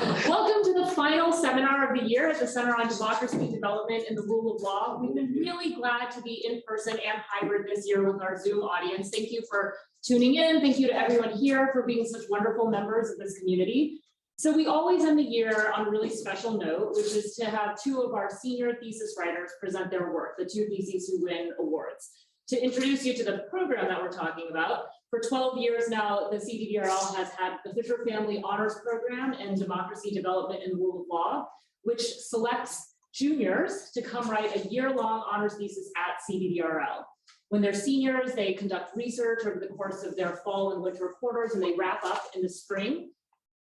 Welcome to the final seminar of the year at the Center on Democracy, Development, and the Rule of Law. We've been really glad to be in person and hybrid this year with our Zoom audience. Thank you for tuning in. Thank you to everyone here for being such wonderful members of this community. So we always end the year on a really special note, which is to have two of our senior thesis writers present their work, the two theses who win awards. To introduce you to the program that we're talking about, for 12 years now, the CDDRL has had the Fisher Family Honors Program in Democracy, Development, and the Rule of Law, which selects juniors to come write a year-long honors thesis at CDDRL. When they're seniors, they conduct research over the course of their fall and winter quarters, and they wrap up in the spring.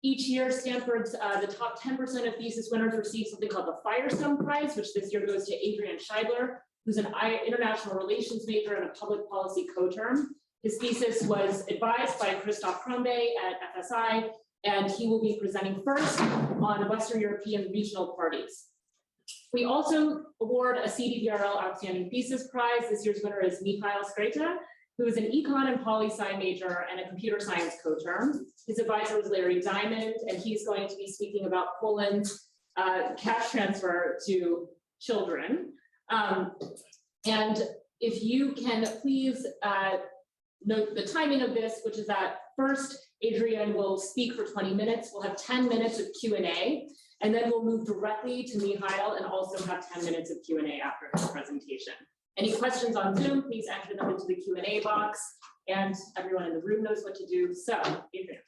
Each year, Stanford's the top 10% of thesis winners receive something called the Firestone Prize, which this year goes to Adrian Scheibler, who's an international relations major and a public policy co-term. His thesis was advised by Christophe Crombez at FSI, and he will be presenting first on Western European regional parties. We also award a CDDRL Outstanding Thesis Prize. This year's winner is Michael Skreta, who is an econ and poli-sci major and a computer science co-term. His advisor was Larry Diamond, and he's going to be speaking about Poland's cash transfer to children. And if you can please note the timing of this, which is that first, Adrian will speak for 20 minutes. We'll have 10 minutes of Q&A, and then we'll move directly to Michael and also have 10 minutes of Q&A after his presentation. Any questions on Zoom, please enter them into the Q&A box, and everyone in the room knows what to do. So, Adrian.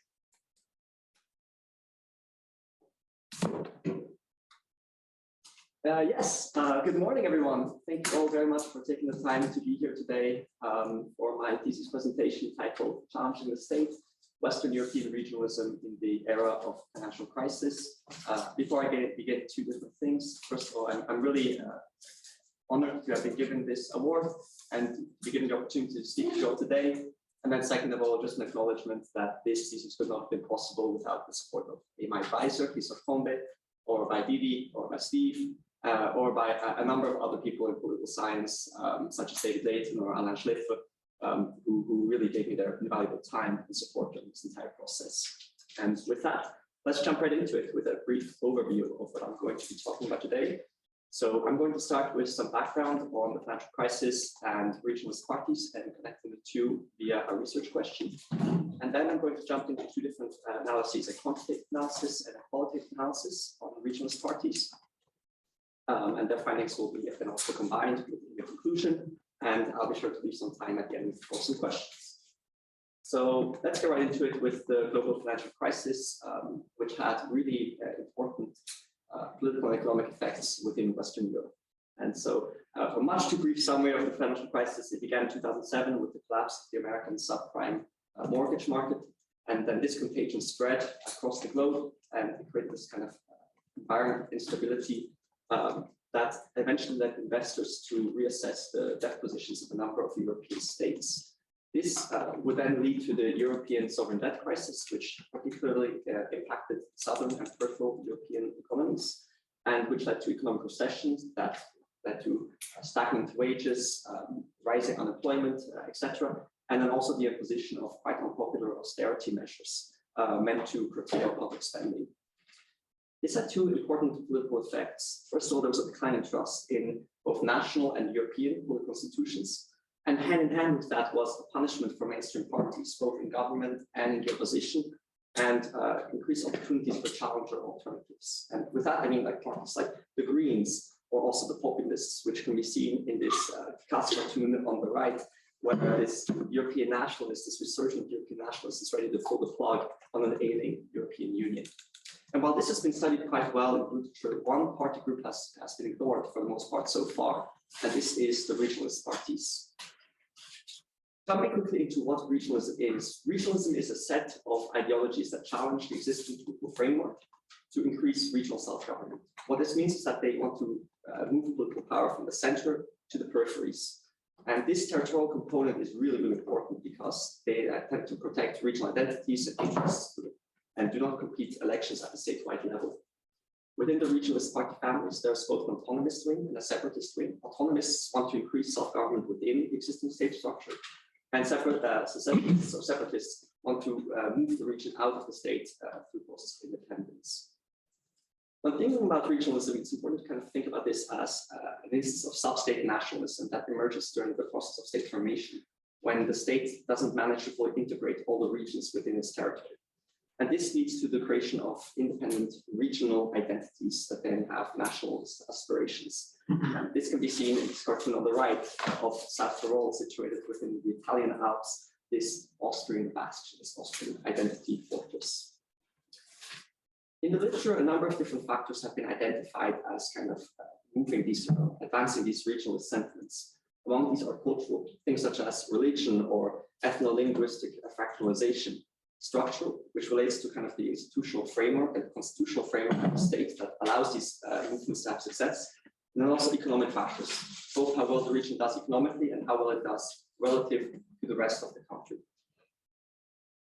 Yes, good morning, everyone. Thank you all very much for taking the time to be here today for my thesis presentation titled Challenging the State, Western European Regionalism in the Era of Financial Crisis. Before I begin, two different things. First of all, I'm really honored to have been given this award and be given the opportunity to speak to you all today. And then second of all, just an acknowledgement that this thesis could not have been possible without the support of my advisor, Christophe, or by Didi, or by Steve, or by a number of other people in political science, such as David Layton or Alain Schlieffer, who really gave me their invaluable time and support during this entire process. And with that, let's jump right into it with a brief overview of what I'm going to be talking about today. So I'm going to start with some background on the financial crisis and regionalist parties and connecting the two via a research question. And then I'm going to jump into two different analyses, a quantitative analysis and a qualitative analysis on regionalist parties. And their findings will be then also combined with the conclusion. And I'll be sure to leave some time at the end for some questions. So let's get right into it with the global financial crisis, which had really important political and economic effects within Western Europe. And so a much too brief summary of the financial crisis, it began in 2007 with the collapse of the American subprime mortgage market. And then this contagion spread across the globe and it created this kind of environment of instability that eventually led investors to reassess the debt positions of a number of European states. This would then lead to the European sovereign debt crisis, which particularly impacted southern and peripheral European economies, and which led to economic recessions that led to stagnant wages, rising unemployment, etc., and then also the imposition of quite unpopular austerity measures meant to curtail public spending. This had two important political effects. First of all, there was a decline in trust in both national and European political institutions. And hand in hand with that was the punishment for mainstream parties, both in government and in the opposition, and increased opportunities for challenger alternatives. And with that, I mean like parties like the Greens, or also the populists, which can be seen in this classic cartoon on the right, where this European nationalist, this resurgent European nationalist is ready to pull the plug on an ailing European Union. And while this has been studied quite well in literature, one party group has been ignored for the most part so far, and this is the regionalist parties. Jumping quickly into what regionalism is. Regionalism is a set of ideologies that challenge the existing political framework to increase regional self-government. What this means is that they want to move political power from the center to the peripheries. And this territorial component is really, really important because they attempt to protect regional identities and interests and do not compete elections at the statewide level. Within the regionalist party families, there's both an autonomist wing and a separatist wing. Autonomists want to increase self-government within the existing state structure, and separatists want to move the region out of the state through process of independence. When thinking about regionalism, it's important to kind of think about this as an instance of sub-state nationalism that emerges during the process of state formation, when the state doesn't manage to fully integrate all the regions within its territory. And this leads to the creation of independent regional identities that then have nationalist aspirations. And this can be seen in this cartoon on the right of South Tyrol, situated within the Italian Alps, this Austrian bastion, this Austrian identity fortress. In the literature, a number of different factors have been identified as kind of advancing these regionalist sentiments. Among these are cultural, things such as religion or ethno-linguistic fractalization. Structural, which relates to kind of the institutional framework and constitutional framework of the state that allows these movements to have success. And then also economic factors, both how well the region does economically and how well it does relative to the rest of the country.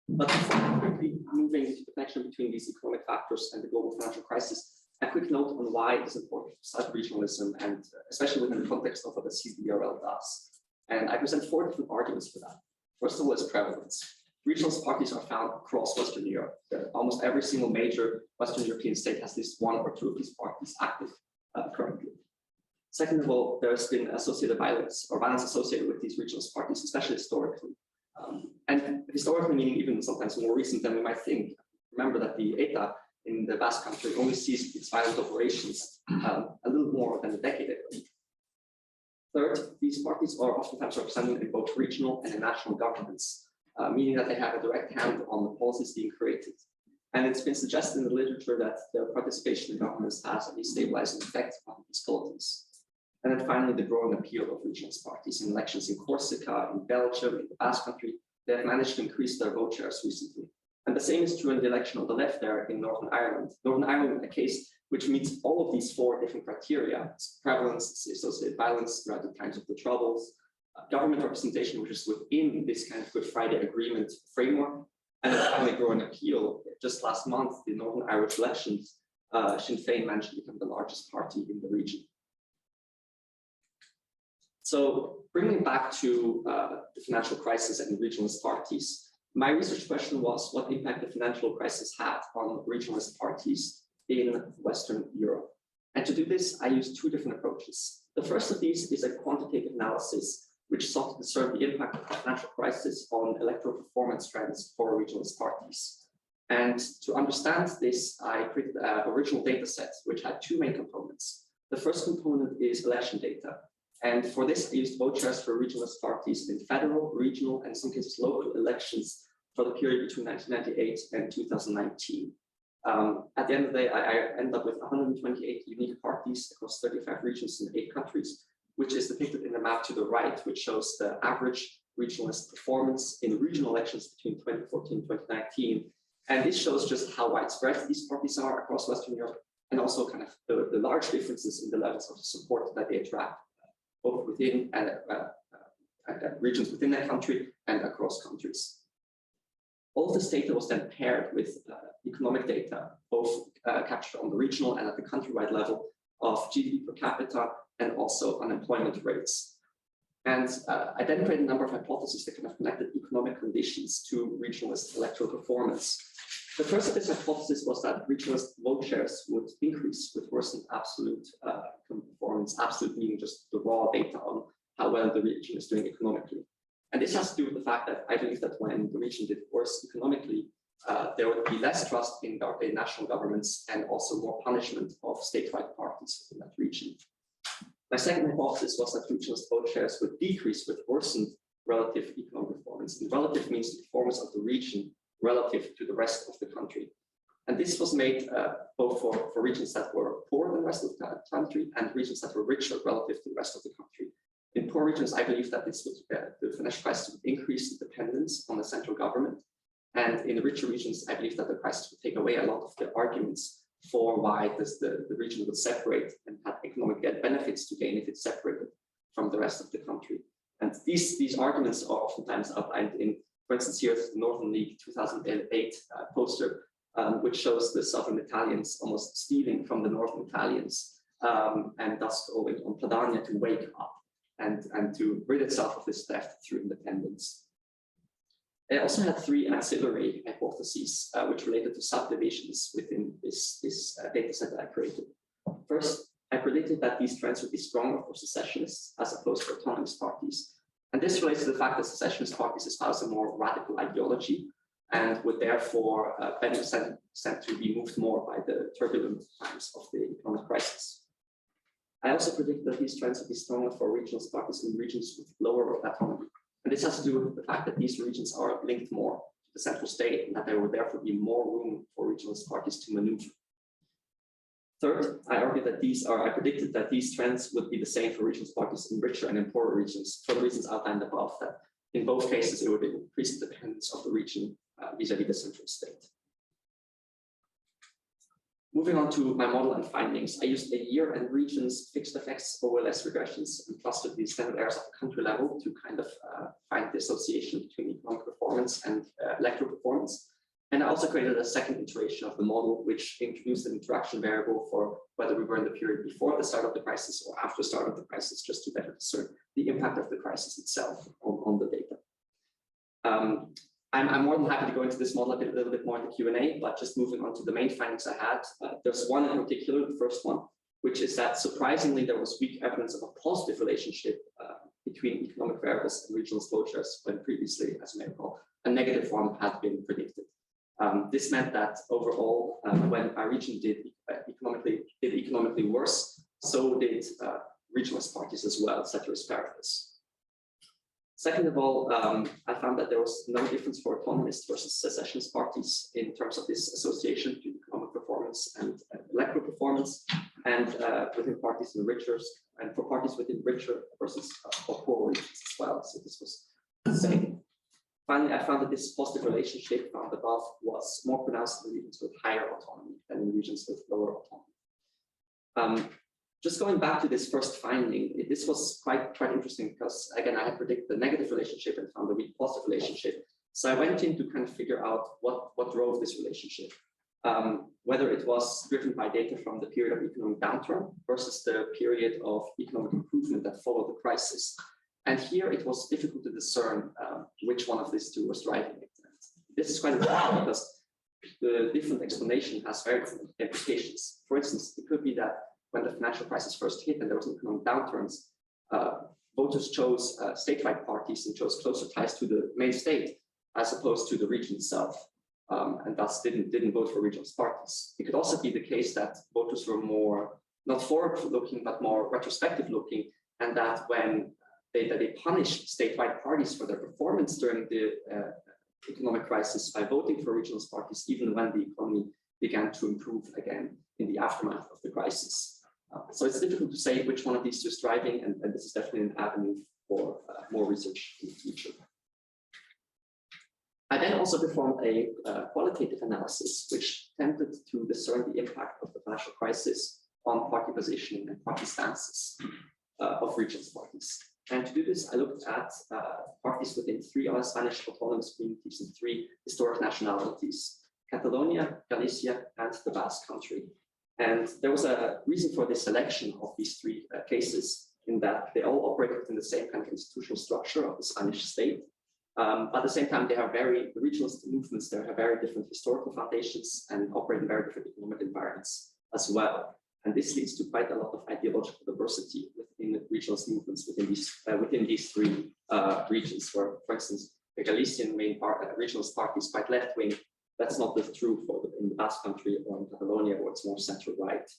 But before quickly moving into the connection between these economic factors and the global financial crisis, a quick note on why it is important to study regionalism, and especially within the context of what the CDDRL does. And I present 4 different arguments for that. First of all is prevalence. Regionalist parties are found across Western Europe. Almost every single major Western European state has at least 1 or 2 of these parties active currently. Second of all, there's been associated violence or violence associated with these regionalist parties, especially historically. And historically meaning even sometimes more recent than we might think. Remember that the ETA in the Basque Country only ceased its violent operations a little more than a decade ago. Third, these parties are oftentimes represented in both regional and in national governments. Meaning that they have a direct hand on the policies being created. And it's been suggested in the literature that their participation in governments has a destabilizing effect on these policies. And then finally, the growing appeal of regionalist parties in elections in Corsica, in Belgium, in the Basque Country. They have managed to increase their vote shares recently. And the same is true in the election on the left there in Northern Ireland. Northern Ireland, a case which meets all of these 4 different criteria: prevalence, associated violence throughout the times of the Troubles, government representation, which is within this kind of Good Friday Agreement framework, and then finally growing appeal. Just last month, the Northern Irish elections, Sinn Féin managed to become the largest party in the region. So bringing back to the financial crisis and regionalist parties, my research question was what impact the financial crisis had on regionalist parties in Western Europe. And to do this, I used 2 different approaches. The first of these is a quantitative analysis which sought to discern the impact of the financial crisis on electoral performance trends for regionalist parties. And to understand this, I created an original data set, which had 2 main components. The first component is election data. And for this, I used vote shares for regionalist parties in federal, regional, and in some cases local elections for the period between 1998 and 2019. At the end of the day, I ended up with 128 unique parties across 35 regions in 8 countries, which is depicted in the map to the right, which shows the average regionalist performance in regional elections between 2014 and 2019. And this shows just how widespread these parties are across Western Europe, and also kind of the large differences in the levels of support that they attract, both within regions within that country and across countries. All of this data was then paired with economic data, both captured on the regional and at the countrywide level of GDP per capita, and also unemployment rates. And I then created a number of hypotheses that kind of connected economic conditions to regionalist electoral performance. The first of this hypothesis was that regionalist vote shares would increase with worsened absolute performance, absolute meaning just the raw data on how well the region is doing economically. And this has to do with the fact that I believe that when the region did worse economically, there would be less trust in national governments and also more punishment of statewide parties within that region. My second hypothesis was that regionalist vote shares would decrease with worsened relative economic performance. And relative means the performance of the region relative to the rest of the country. And this was made both for regions that were poorer than the rest of the country and regions that were richer relative to the rest of the country. In poor regions, I believe that this would, the financial crisis would increase the dependence on the central government. And in the richer regions, I believe that the crisis would take away a lot of the arguments for why the region would separate and have economic benefits to gain if it's separated from the rest of the country. And these arguments are oftentimes outlined in, for instance, here's the Northern League 2008 poster, which shows the Southern Italians almost stealing from the Northern Italians and thus going on Catalonia to wake up and to rid itself of this theft through independence. I also had 3 ancillary hypotheses which related to subdivisions within this data set that I created. First, I predicted that these trends would be stronger for secessionists as opposed to autonomous parties. And this relates to the fact that secessionist parties espouse a more radical ideology and would therefore better sent to be moved more by the turbulent times of the economic crisis. I also predicted that these trends would be stronger for regionalist parties in regions with lower autonomy. And this has to do with the fact that these regions are linked more to the central state and that there would therefore be more room for regionalist parties to maneuver. Third, I predicted that these trends would be the same for regionalist parties in richer and in poorer regions for the reasons outlined above, that in both cases it would increase the dependence of the region vis-a-vis the central state. Moving on to my model and findings, I used a year and regions fixed effects OLS regressions and clustered these standard errors at the country level to kind of find the association between economic performance and electoral performance. And I also created a second iteration of the model, which introduced an interaction variable for whether we were in the period before the start of the crisis or after the start of the crisis, just to better discern the impact of the crisis itself on the data. I'm more than happy to go into this model a little bit more in the Q&A, but just moving on to the main findings I had. There's one in particular, the first one, which is that surprisingly there was weak evidence of a positive relationship between economic variables and regional exposures when previously, as you may recall, a negative one had been predicted. This meant that overall, when our region did economically worse, so did regionalist parties as well, ceteris paribus. Second of all, I found that there was no difference for autonomist versus secessionist parties in terms of this association between economic performance and electoral performance, and within parties in richer, and for parties within richer versus poor regions as well. So this was the same. Finally, I found that this positive relationship found above was more pronounced in regions with higher autonomy than in regions with lower autonomy. Just going back to this first finding, this was quite interesting because, again, I had predicted the negative relationship and found a weak positive relationship. So I went in to kind of figure out what drove this relationship, whether it was driven by data from the period of economic downturn versus the period of economic improvement that followed the crisis. And here it was difficult to discern which one of these two was driving it. This is quite important because the different explanation has very different implications. For instance, it could be that when the financial crisis first hit and there was economic downturns, voters chose statewide parties and chose closer ties to the main state as opposed to the region itself, and thus didn't vote for regionalist parties. It could also be the case that voters were more not forward-looking but more retrospective-looking, and that when they punished statewide parties for their performance during the economic crisis by voting for regionalist parties, even when the economy began to improve again in the aftermath of the crisis. So it's difficult to say which one of these two is driving, and this is definitely an avenue for more research in the future. I then also performed a qualitative analysis, which attempted to discern the impact of the financial crisis on party positioning and party stances of regionalist parties. And to do this, I looked at parties within 3 other Spanish autonomous communities and 3 historic nationalities: Catalonia, Galicia, and the Basque Country. And there was a reason for this selection of these 3 cases, in that they all operate within the same kind of institutional structure of the Spanish state. But at the same time, the regionalist movements there have very different historical foundations and operate in very different economic environments as well. And this leads to quite a lot of ideological diversity within the regionalist movements within these 3 regions, where, for instance, the Galician regionalist party is quite left-wing. That's not true in the Basque Country or in Catalonia, where it's more center-right.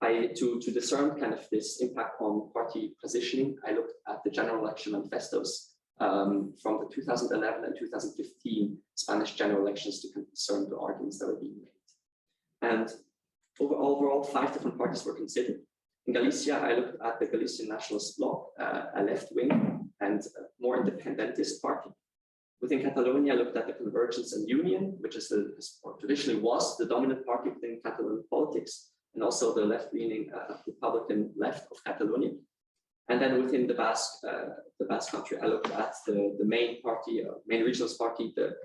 To discern kind of this impact on party positioning, I looked at the general election manifestos from the 2011 and 2015 Spanish general elections to discern the arguments that were being made. And overall, 5 different parties were considered. In Galicia, I looked at the Galician Nationalist Bloc, a left-wing and more independentist party. Within Catalonia, I looked at the Convergence and Union, which is traditionally was the dominant party within Catalan politics, and also the left-leaning Republican left of Catalonia. And then within the Basque Country, I looked at the main party, main regionalist party, the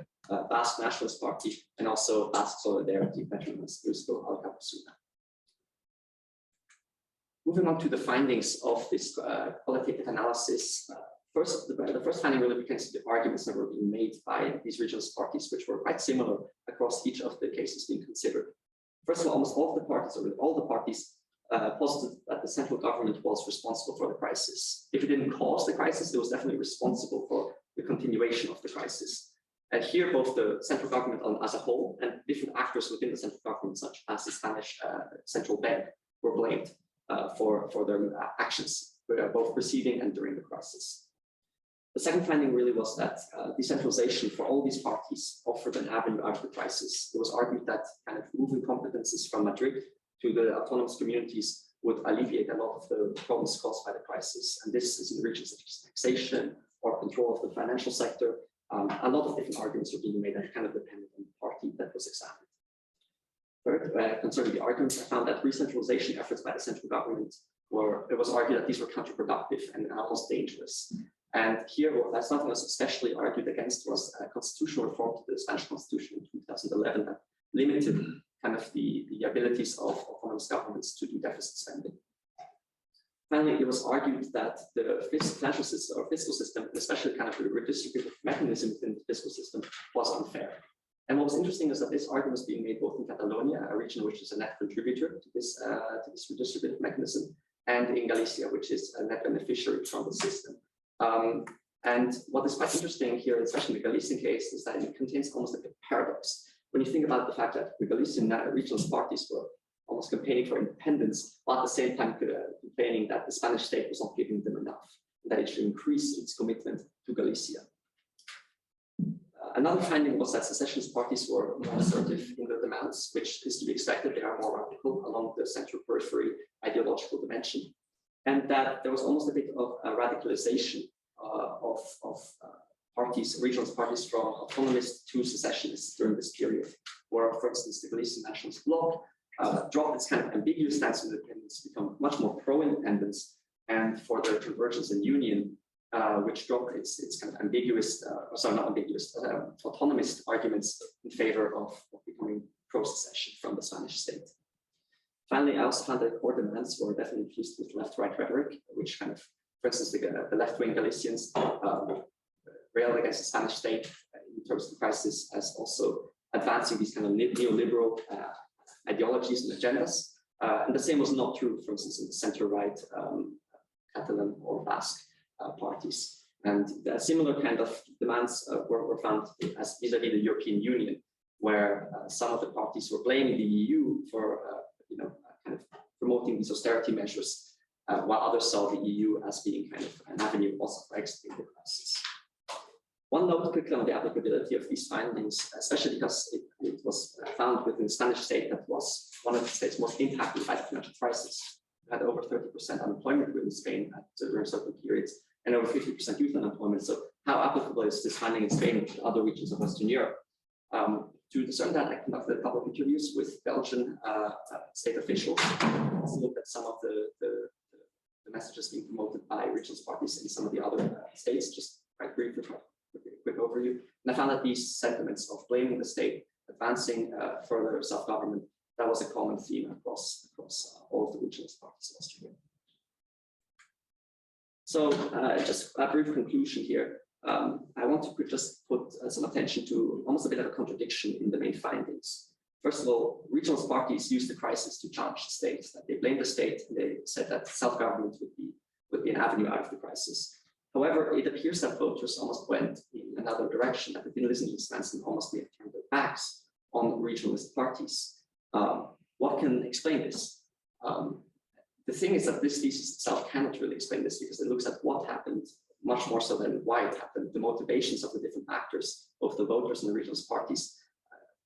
Basque Nationalist Party, and also Basque Solidarity, Petronas, Eusko Alcapuzuna. Moving on to the findings of this qualitative analysis. The first finding really begins with the arguments that were being made by these regionalist parties, which were quite similar across each of the cases being considered. First of all, almost all of the parties, or all the parties, posited that the central government was responsible for the crisis. If it didn't cause the crisis, it was definitely responsible for the continuation of the crisis. And here, both the central government as a whole and different actors within the central government, such as the Spanish central bank, were blamed for their actions, both preceding and during the crisis. The second finding really was that decentralization for all these parties offered an avenue out of the crisis. It was argued that kind of moving competences from Madrid to the autonomous communities would alleviate a lot of the problems caused by the crisis. And this is in regions such as taxation or control of the financial sector. A lot of different arguments were being made that kind of depended on the party that was examined. Third, concerning the arguments, I found that re-centralization efforts by the central government it was argued that these were counterproductive and almost dangerous. And here, something was especially argued against was a constitutional reform to the Spanish constitution in 2011 that limited kind of the abilities of autonomous governments to do deficit spending. Finally, it was argued that the financial system or fiscal system, especially kind of the redistributive mechanism within the fiscal system, was unfair. And what was interesting is that this argument was being made both in Catalonia, a region which is a net contributor to this redistributive mechanism, and in Galicia, which is a net beneficiary from the system. And what is quite interesting here, especially in the Galician case, is that it contains almost like a paradox. When you think about the fact that the Galician regionalist parties were almost campaigning for independence, while at the same time complaining that the Spanish state was not giving them enough, and that it should increase its commitment to Galicia. Another finding was that secessionist parties were more assertive in their demands, which is to be expected. They are more radical along the center-periphery ideological dimension, and that there was almost a bit of a radicalization of parties, regionalist parties from autonomist to secessionists during this period, where, for instance, the Galician Nationalist Bloc dropped its kind of ambiguous stance on independence to become much more pro-independence, and for the Convergence and Union, which dropped its kind of ambiguous, autonomist arguments in favor of becoming pro-secession from the Spanish state. Finally, I also found that core demands were definitely infused with left-right rhetoric, which kind of, for instance, the left-wing Galicians railed against the Spanish state in terms of the crisis as also advancing these kind of neoliberal ideologies and agendas. And the same was not true, for instance, in the center-right Catalan or Basque parties. And similar kind of demands were found as vis-a-vis the European Union, where some of the parties were blaming the EU for kind of promoting these austerity measures, while others saw the EU as being kind of an avenue also for exiting the crisis. One note quickly on the applicability of these findings, especially because it was found within the Spanish state that was one of the states most impacted by the financial crisis. We had over 30% unemployment in Spain during certain periods, and over 50% youth unemployment. So how applicable is this finding in Spain and other regions of Western Europe? To discern that, I conducted a couple of interviews with Belgian state officials to look at some of the messages being promoted by regionalist parties in some of the other states, just quite briefly, quick overview. And I found that these sentiments of blaming the state, advancing further self-government, that was a common theme across all of the regionalist parties in Austria. So just a brief conclusion here. I want to just put some attention to almost a bit of a contradiction in the main findings. First of all, regionalist parties used the crisis to challenge the state. They blamed the state and they said that self-government would be an avenue out of the crisis. However, it appears that voters almost went in another direction, that they didn't listen to the stance and almost may have turned their backs on regionalist parties. What can explain this? The thing is that this thesis itself cannot really explain this because it looks at what happened much more so than why it happened, the motivations of the different actors, both the voters and the regionalist parties.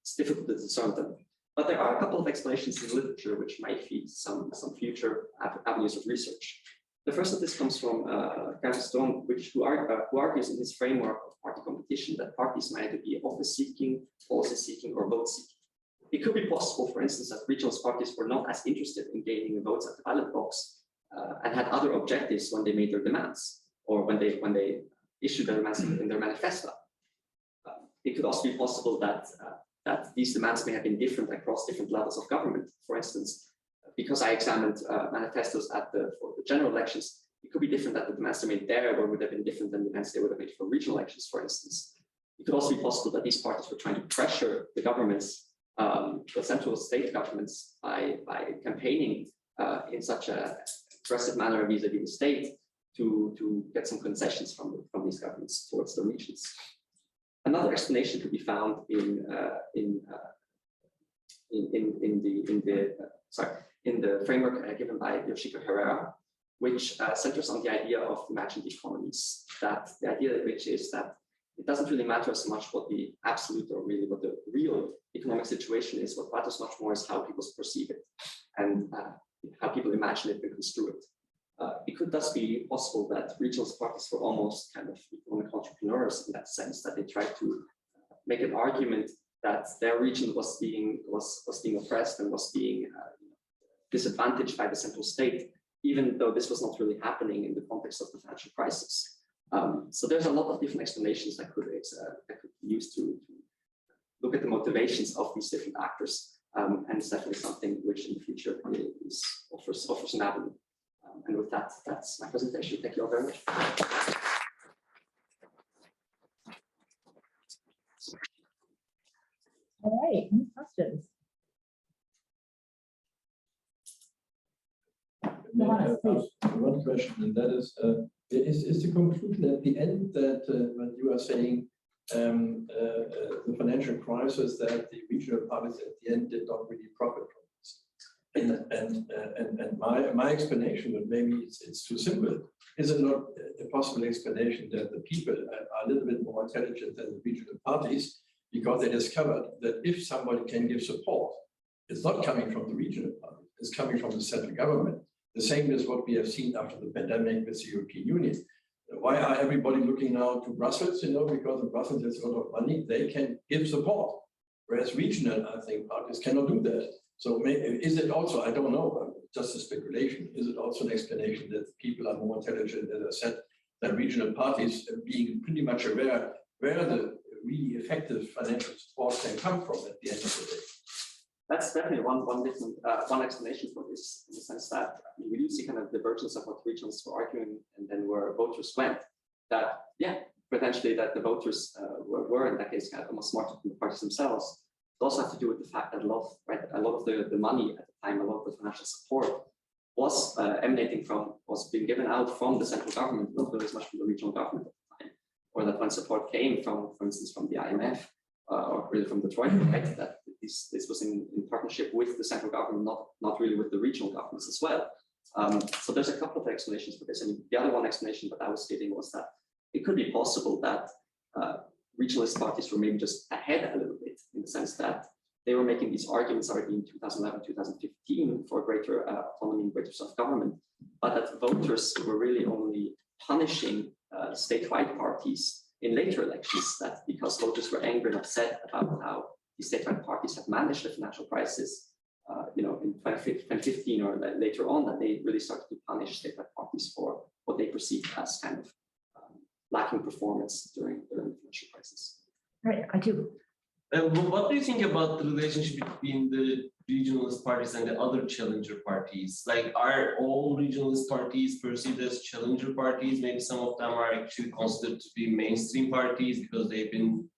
It's difficult to discern them. But there are a couple of explanations in literature which might feed some future avenues of research. The first of this comes from Firestone, who argues in his framework of party competition that parties might either be office-seeking, policy-seeking, or vote-seeking. It could be possible, for instance, that regionalist parties were not as interested in gaining votes at the ballot box and had other objectives when they made their demands, or when they issued their demands in their manifesto. It could also be possible that these demands may have been different across different levels of government. For instance, because I examined manifestos for the general elections, it could be different that the demands they made there would have been different than the demands they would have made for regional elections, for instance. It could also be possible that these parties were trying to pressure the governments, the central state governments, by campaigning in such a aggressive manner vis-a-vis the state to get some concessions from these governments towards the regions. Another explanation could be found in the framework given by Yoshiko Herrera, which centers on the idea of imagined economies. That the idea which is that it doesn't really matter so much what the absolute or really what the real economic situation is. What matters much more is how people perceive it and how people imagine it and construe it. It could thus be possible that regionalist parties were almost kind of economic entrepreneurs in that sense, that they tried to make an argument that their region was being oppressed and was being disadvantaged by the central state, even though this was not really happening in the context of the financial crisis. So there's a lot of different explanations that could be used to look at the motivations of these different actors, and it's definitely something which in the future offers an avenue. And with that, that's my presentation. Thank you all very much. All right, any questions? One question, and that is the conclusion at the end that when you are saying the financial crisis, that the regional parties at the end did not really profit from this. And my explanation, but maybe it's too simple, is it not a possible explanation that the people are a little bit more intelligent than the regional parties, because they discovered that if somebody can give support, it's not coming from the regional party, it's coming from the central government. The same is what we have seen after the pandemic with the European Union. Why are everybody looking now to Brussels? Because in Brussels there's a lot of money, they can give support. Whereas regional, I think, parties cannot do that. So is it also, I don't know, just a speculation, is it also an explanation that people are more intelligent, as I said, than regional parties, being pretty much aware where the really effective financial support can come from at the end of the day? That's definitely one explanation for this, in the sense that we do see kind of divergence of what regionalists were arguing, and then where voters went. That, yeah, potentially that the voters were in that case kind of almost smarter than the parties themselves. It also has to do with the fact that a lot of the money at the time, a lot of the financial support was was being given out from the central government, not really as much from the regional government at the time, or that when support came from, for instance, from the IMF or really from the Troika, right, that this was in partnership with the central government, not really with the regional governments as well. So there's a couple of explanations for this. And the other one explanation that I was stating was that it could be possible that regionalist parties were maybe just ahead a little bit, in the sense that they were making these arguments already in 2011, 2015 for greater autonomy and greater self-government, but that voters were really only punishing statewide parties in later elections, that because voters were angry and upset about how the statewide parties have managed the financial crisis, in 2015 or later on, that they really started to punish statewide parties for what they perceived as kind of lacking performance during the financial crisis. Right, I do. What do you think about the relationship between the regionalist parties and the other challenger parties? Like, are all regionalist parties perceived as challenger parties? Maybe some of them are actually considered to be mainstream parties because they've been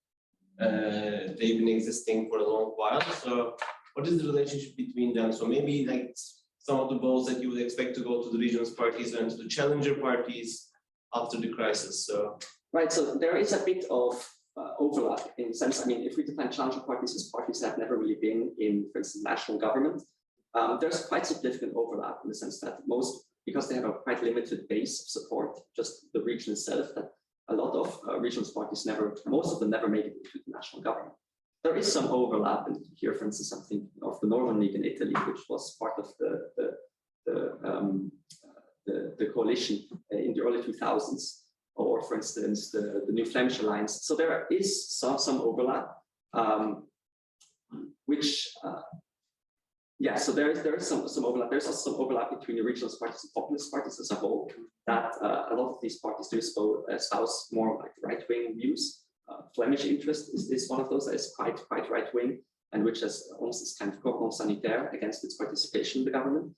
existing for a long while. So, what is the relationship between them? So maybe like some of the votes that you would expect to go to the regionalist parties went to the challenger parties after the crisis. So right. So there is a bit of overlap in the sense. I mean, if we define challenger parties as parties that have never really been in, for instance, national government, there's quite significant overlap in the sense that because they have a quite limited base of support, just the region itself, that a lot of regionalist parties most of them never made it into the national government. There is some overlap, and here, for instance, I'm thinking of the Northern League in Italy, which was part of the coalition in the early 2000s, or for instance, the New Flemish Alliance. So there is some overlap, so there is some overlap. There's also some overlap between the regionalist parties and populist parties as a whole, that a lot of these parties do espouse more like right-wing views. Flemish interest is one of those that is quite right-wing, and which has almost this kind of cordon sanitaire against its participation in the government.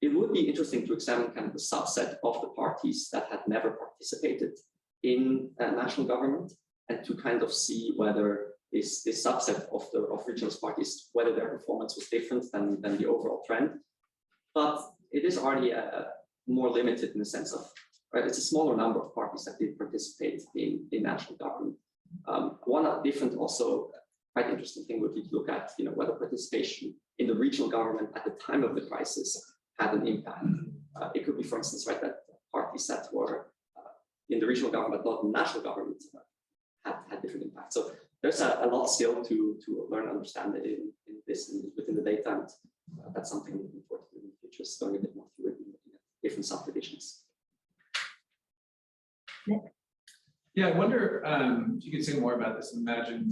It would be interesting to examine kind of the subset of the parties that had never participated in national government and to kind of see whether this subset of regionalist parties, whether their performance was different than the overall trend. But it is already more limited in the sense of, right, it's a smaller number of parties that did participate in national government. One different also quite interesting thing would be to look at, whether participation in the regional government at the time of the crisis had an impact. It could be, for instance, right, that parties that were in the regional government, not in the national government, had different impacts. So there's a lot still to learn and understand in this within the data, and that's something I'm looking forward to in the future, is going a bit more through it and looking at different subdivisions. Yeah, I wonder if you could say more about this imagined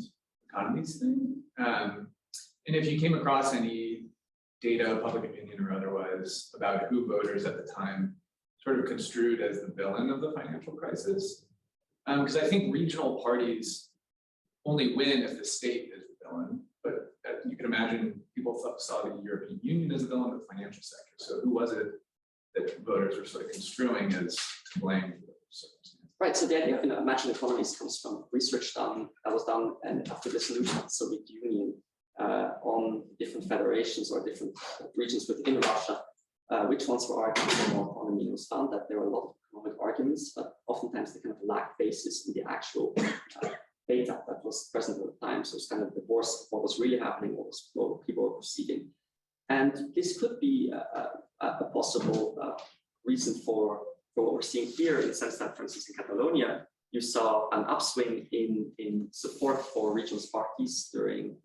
economies thing, and if you came across any data, public opinion or otherwise, about who voters at the time sort of construed as the villain of the financial crisis. Because I think regional parties only win if the state is the villain, but you can imagine people saw the European Union as a villain of the financial sector. So who was it that voters were sort of construing as to blame for the circumstance? Right, so the idea of imagined economies comes from research that was done and after the dissolution of the Soviet Union on different federations or different regions within Russia, which ones were arguing for more autonomy. It was found that there were a lot of economic arguments, but oftentimes they kind of lacked basis in the actual data that was present at the time. So it's kind of divorce of what was really happening, what people were perceiving. And this could be a possible reason for what we're seeing here, in the sense that, for instance, in Catalonia, you saw an upswing in support for regionalist parties during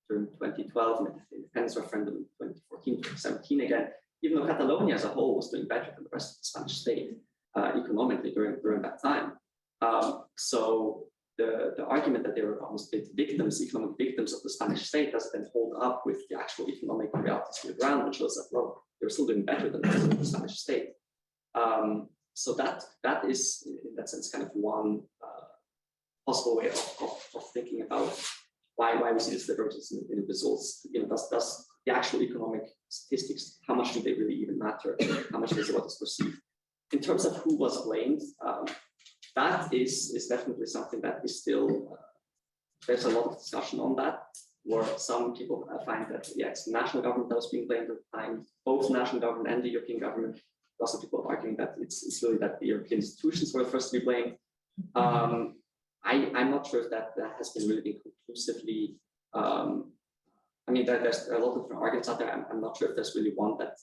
2012 and the independence referendum in 2014, 2017 again, even though Catalonia as a whole was doing better than the rest of the Spanish state economically during that time. So the argument that they were almost economic victims of the Spanish state doesn't then hold up with the actual economic realities on the ground, which shows that, well, they were still doing better than the rest of the Spanish state. So that is, in that sense, kind of one possible way of thinking about why we see this divergence in the results. Does the actual economic statistics, how much do they really even matter? How much is what is perceived? In terms of who was blamed, that is definitely something that is still, there's a lot of discussion on that, where some people find that, yeah, it's the national government that was being blamed at the time, both the national government and the European government. Lots of people arguing that it's really that the European institutions were the first to be blamed. I'm not sure if that has been really conclusively. I mean, there's a lot of different arguments out there. I'm not sure if there's really one that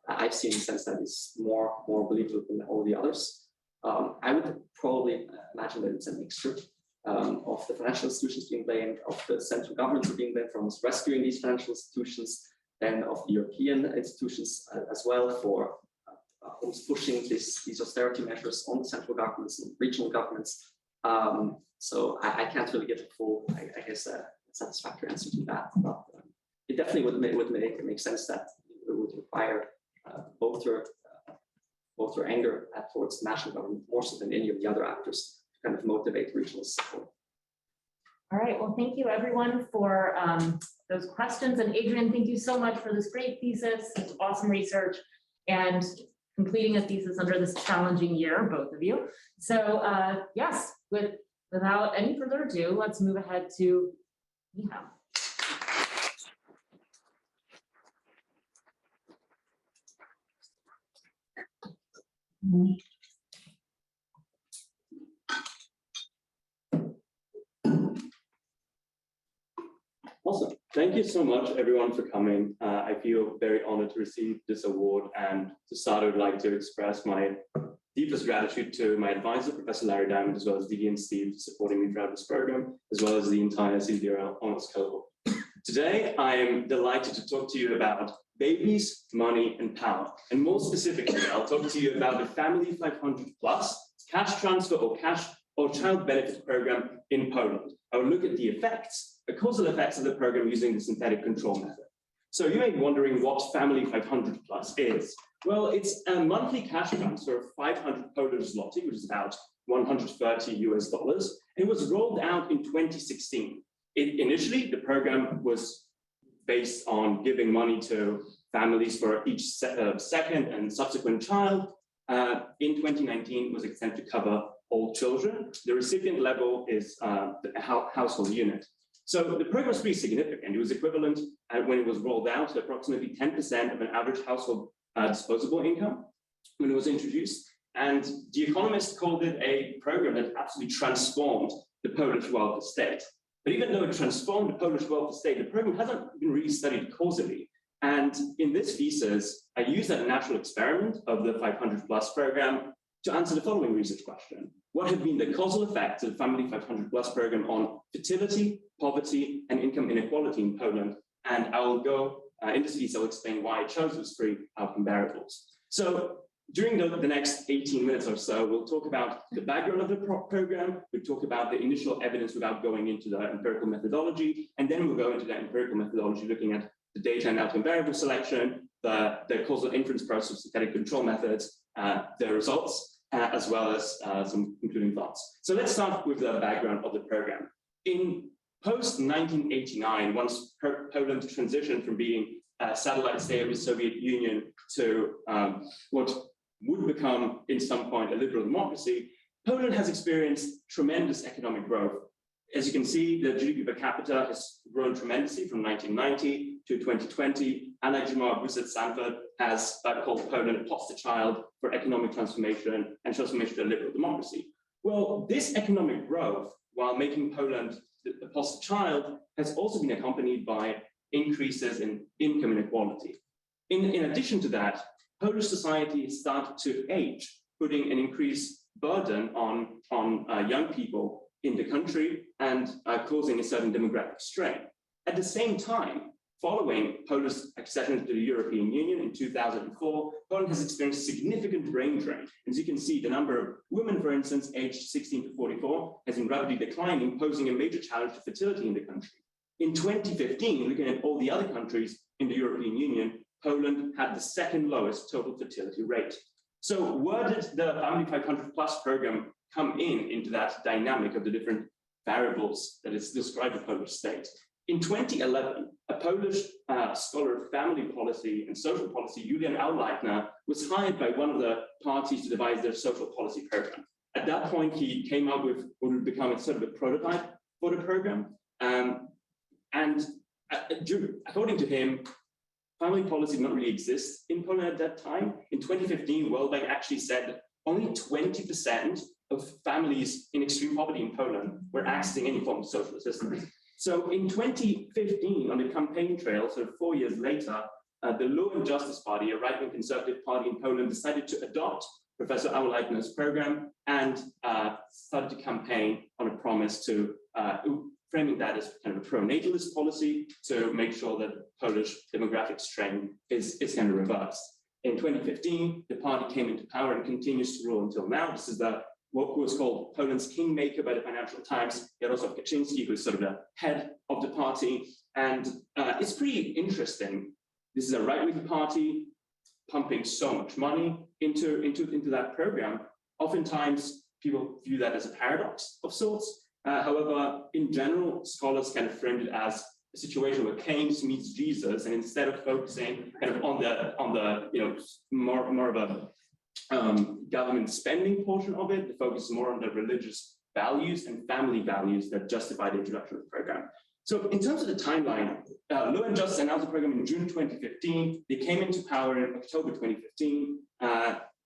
I've seen in the sense that is more believable than all the others. I would probably imagine that it's a mixture of the financial institutions being blamed, of the central governments being blamed for almost rescuing these financial institutions, then of the European institutions as well for almost pushing these austerity measures on the central governments and regional governments. So I can't really get a full, I guess, satisfactory answer to that. But it definitely would make sense that it would require voter anger towards the national government more so than any of the other actors to kind of motivate regional support. All right, well, thank you everyone for those questions. And Adrian, thank you so much for this great thesis, awesome research, and completing a thesis under this challenging year, both of you. So yes, without any further ado, let's move ahead to Michał. Awesome. Thank you so much, everyone, for coming. I feel very honored to receive this award. And to start, I would like to express my deepest gratitude to my advisor, Professor Larry Diamond, as well as Didi and Steve, for supporting me throughout this program, as well as the entire CDDRL honors cohort. Today, I am delighted to talk to you about babies, money, and power. And more specifically, I'll talk to you about the Family 500 Plus cash transfer or child benefit program in Poland. I will look at the effects, the causal effects of the program using the synthetic control method. So you may be wondering what Family 500 Plus is. Well, it's a monthly cash transfer of 500 Polish zloty, which is about $130 US. It was rolled out in 2016. Initially, the program was based on giving money to families for each second and subsequent child. In 2019, it was extended to cover all children. The recipient level is the household unit. So the program was pretty significant. It was equivalent when it was rolled out to approximately 10% of an average household disposable income when it was introduced. And The Economist called it a program that absolutely transformed the Polish welfare state. But even though it transformed the Polish welfare state, the program hasn't been really studied causally. And in this thesis, I used that natural experiment of the 500+ program to answer the following research question. What have been the causal effects of the Family 500+ program on fertility, poverty, and income inequality in Poland? And I will go, in this piece, I'll explain why I chose those three outcome variables. So during the next 18 minutes or so, we'll talk about the background of the program, we'll talk about the initial evidence without going into the empirical methodology, and then we'll go into that empirical methodology looking at the data and outcome variable selection, the causal inference process, synthetic control methods, the results, as well as some concluding thoughts. So let's start with the background of the program. In post-1989, once Poland transitioned from being a satellite state of the Soviet Union to what would become, in some point, a liberal democracy, Poland has experienced tremendous economic growth. As you can see, the GDP per capita has grown tremendously from 1990 to 2020. Anna at Stanford has called Poland a poster child for economic transformation and transformation to a liberal democracy. Well, this economic growth, while making Poland the poster child, has also been accompanied by increases in income inequality. In addition to that, Polish society started to age, putting an increased burden on young people in the country and causing a certain demographic strain. At the same time, following Poland's accession to the European Union in 2004, Poland has experienced significant brain drain. As you can see, the number of women, for instance, aged 16 to 44 has been rapidly declining, posing a major challenge to fertility in the country. In 2015, looking at all the other countries in the European Union, Poland had the second lowest total fertility rate. So where did the Family 500+ program come into that dynamic of the different variables that is described the Polish state? In 2011, a Polish scholar of family policy and social policy, Julian Auleitner, was hired by one of the parties to devise their social policy program. At that point, he came up with what would become a sort of a prototype for the program. According to him, family policy did not really exist in Poland at that time. In 2015, World Bank actually said that only 20% of families in extreme poverty in Poland were accessing any form of social assistance. So in 2015, on the campaign trail, so 4 years later, the Law and Justice Party, a right-wing conservative party in Poland, decided to adopt Professor Auleitner's program and started to campaign on a promise to framing that as kind of a pro-natalist policy to make sure that Polish demographic strain is kind of reversed. In 2015, the party came into power and continues to rule until now. This is what was called Poland's kingmaker by the Financial Times, Jarosław Kaczyński, who is sort of the head of the party. And it's pretty interesting. This is a right-wing party pumping so much money into that program. Oftentimes, people view that as a paradox of sorts. However, in general, scholars kind of framed it as a situation where Keynes meets Jesus, and instead of focusing kind of on the more of a government spending portion of it, the focus is more on the religious values and family values that justify the introduction of the program. So in terms of the timeline, Law and Justice announced the program in June 2015. They came into power in October 2015,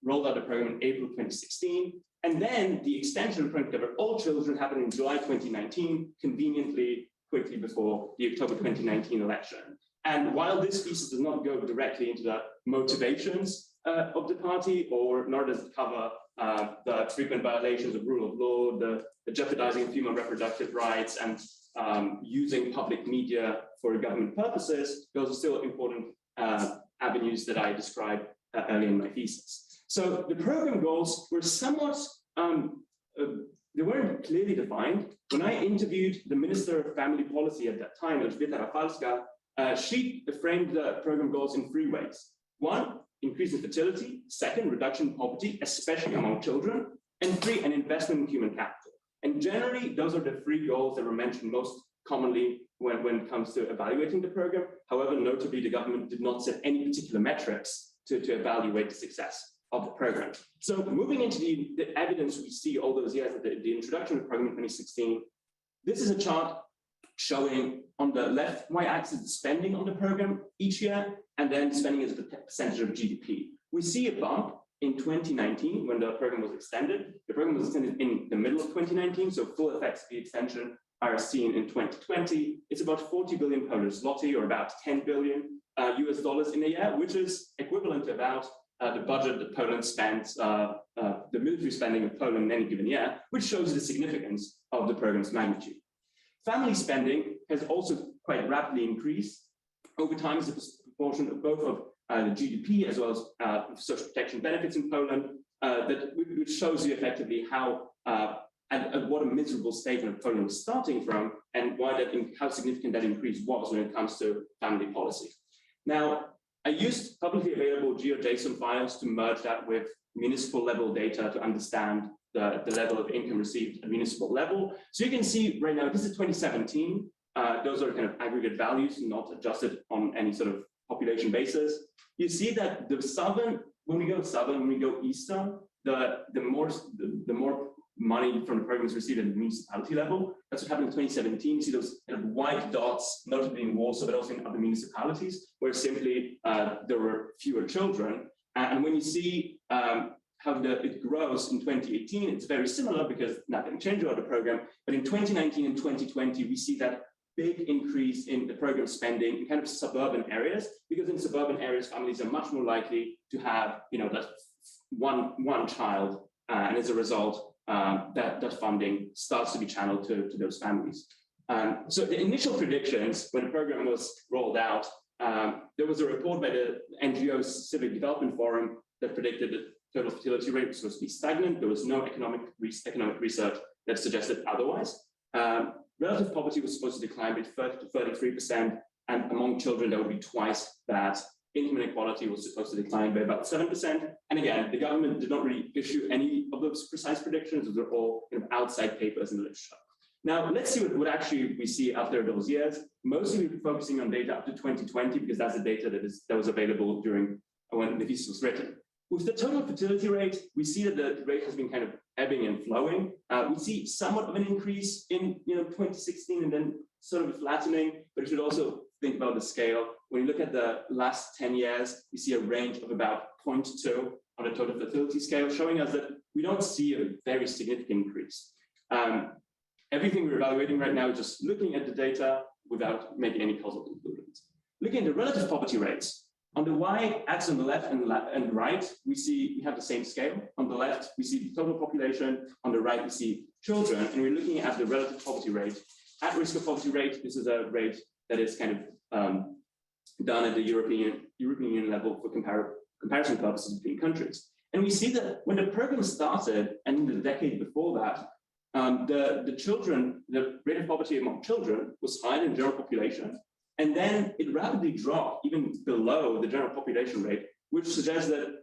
rolled out the program in April 2016. And then the extension of the program to cover all children happened in July 2019, conveniently quickly before the October 2019 election. And while this thesis does not go directly into the motivations of the party, or nor does it cover the frequent violations of rule of law, the jeopardizing of female reproductive rights, and using public media for government purposes, those are still important avenues that I described earlier in my thesis. So the program goals were somewhat, they weren't clearly defined. When I interviewed the Minister of Family Policy at that time, Elżbieta Rafalska, she framed the program goals in 3 ways. 1, increase in fertility. 2, reduction in poverty, especially among children. And 3, an investment in human capital. And generally, those are the 3 goals that were mentioned most commonly when it comes to evaluating the program. However, notably, the government did not set any particular metrics to evaluate the success of the program. So moving into the evidence we see all those years at the introduction of the program in 2016, this is a chart showing on the left y-axis the spending on the program each year, and then spending as a percentage of GDP. We see a bump in 2019 when the program was extended. The program was extended in the middle of 2019, so full effects of the extension are seen in 2020. It's about 40 billion Polish zloty, or about 10 billion US dollars in a year, which is equivalent to about the budget that Poland spends, the military spending of Poland in any given year, which shows the significance of the program's magnitude. Family spending has also quite rapidly increased over time as a proportion of both of the GDP as well as social protection benefits in Poland, which shows you effectively how and what a miserable state of Poland was starting from, and how significant that increase was when it comes to family policy. Now, I used publicly available GeoJSON files to merge that with municipal level data to understand the level of income received at municipal level. So you can see right now, this is 2017. Those are kind of aggregate values, not adjusted on any sort of population basis. You see that the southern, when we go southern, when we go eastern, the more money from the programs received at the municipality level. That's what happened in 2017. You see those kind of white dots, notably in Warsaw, but also in other municipalities, where simply there were fewer children. And when you see how it grows in 2018, it's very similar because nothing changed about the program. But in 2019 and 2020, we see that big increase in the program spending in kind of suburban areas, because in suburban areas, families are much more likely to have, that one child, and as a result, that funding starts to be channeled to those families. So the initial predictions when the program was rolled out, there was a report by the NGO Civic Development Forum that predicted that total fertility rate was supposed to be stagnant. There was no economic research that suggested otherwise. Relative poverty was supposed to decline by 30 to 33%, and among children, that would be twice that. Income inequality was supposed to decline by about 7%. And again, the government did not really issue any of those precise predictions. Those are all outside papers in the literature. Now, let's see what actually we see after those years. Mostly we're focusing on data up to 2020, because that's the data that was available during when the thesis was written. With the total fertility rate, we see that the rate has been kind of ebbing and flowing. We see somewhat of an increase in 2016 and then sort of flattening, but you should also think about the scale. When you look at the last 10 years, we see a range of about 0.2 on the total fertility scale, showing us that we don't see a very significant increase. Everything we're evaluating right now is just looking at the data without making any causal conclusions. Looking at the relative poverty rates, on the y-axis on the left and right, we have the same scale. On the left, we see the total population. On the right, we see children, and we're looking at the relative poverty rate. At risk of poverty rate, this is a rate that is kind of done at the European Union level for comparison purposes between countries. And we see that when the program started, and in the decade before that, the rate of poverty among children was higher than the general population. And then it rapidly dropped even below the general population rate, which suggests that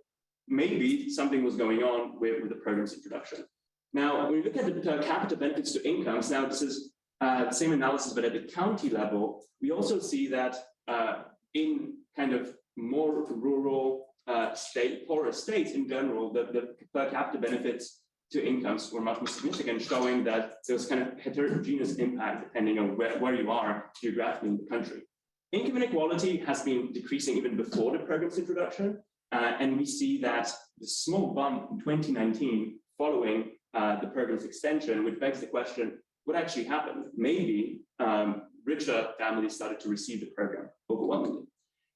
maybe something was going on with the program's introduction. Now, when we look at the per capita benefits to incomes, now this is the same analysis, but at the county level, we also see that in kind of more rural poorer states in general, the per capita benefits to incomes were much more significant, showing that there was kind of heterogeneous impact depending on where you are geographically in the country. Income inequality has been decreasing even before the program's introduction, and we see that the small bump in 2019 following the program's extension, which begs the question, what actually happened? Maybe richer families started to receive the program overwhelmingly.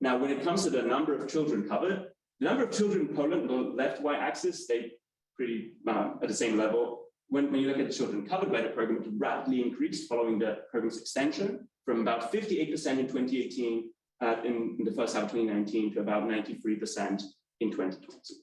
Now, when it comes to the number of children covered, the number of children in Poland, the left y-axis, stayed pretty at the same level. When you look at the children covered by the program, it rapidly increased following the program's extension from about 58% in 2018 in the first half of 2019 to about 93% in 2020.